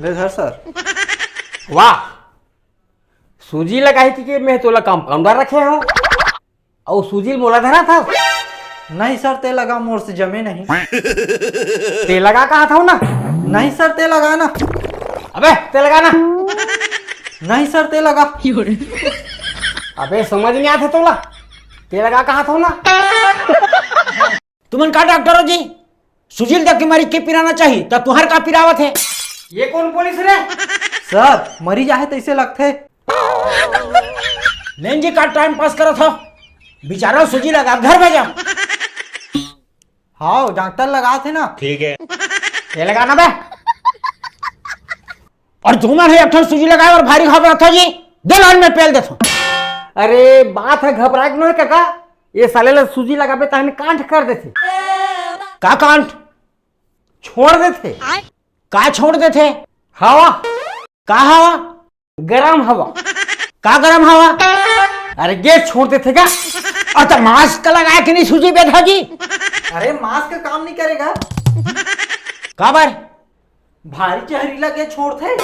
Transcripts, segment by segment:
ले धर सर। वाह, सूजी लगाई थी कि मैं तोला कंपाउंडर रखे हो और सूजी मोला धरा था। नहीं सर, ते लगा मोर से जमे नहीं। ते लगा कहा था ना? नहीं सर, ते लगा ना। अबे ते लगा ना। नहीं सर, ते लगा। अबे समझ नहीं आता तोला, ते लगा कहा था ना। तुमन का डॉक्टर हो जी? सुजील देख के मारी के पिराना चाहिए तो तुहर का पिरावत है। ये कौन पुलिस रे? सर मरीज आहे तैसे लगते। लेन जी का टाइम पास करो था, बेचारा सुजी लगा घर भेजा। हाँ डॉक्टर लगा थे ना। ठीक है, ते लगा ना बे। और तुमन है अठन सुजी लगाए और भारी घबरा था जी, दे लाइन में पेल देता। अरे बात है घबरा के नहीं काका, ये साले ला सूजी लगाबे तहने कांठ कर देते। का कांट छोड़ देते। का छोड़ देते? हवा, का हवा? गरम हवा। का गरम हवा? अरे गैस छोड़ देते क्या? और तो मास्क लगाए कि नहीं सूजी बैठा जी? अरे मास्क काम नहीं करेगा। का बार भारी जहरीला के छोड़ते।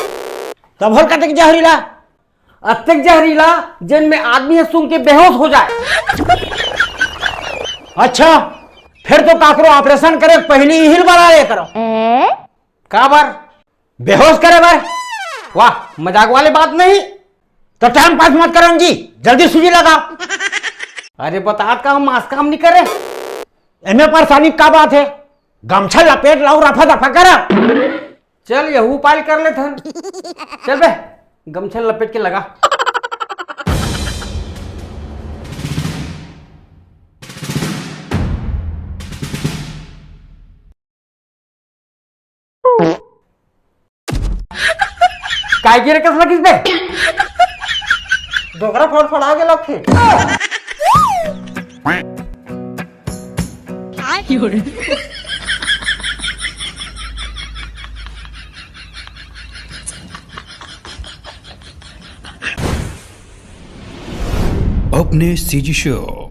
तब होल कतक जहरीला? अत्यधिक जहरीला जिनमें आदमी सूंघ के बेहोश हो जाए। अच्छा, फिर तो काकरो ऑपरेशन करे पहले ही हिल बना ले करो। का बार बेहोश करे बार? वाह, मजाक वाली बात नहीं। तो टाइम पास मत करो जी, जल्दी सूजी लगाओ। अरे बतात का हम मास्क काम नहीं करे। एमे परेशानी का बात है? गमछा लपेट लाओ, रफा दफा करा। चल यह उपाय कर लेते हैं। चल बे, गमछा लपेट के लगा। काय गिरे कस लगिस बे? दोगरा फड़फड़ा के लगते। अपने सीजी शो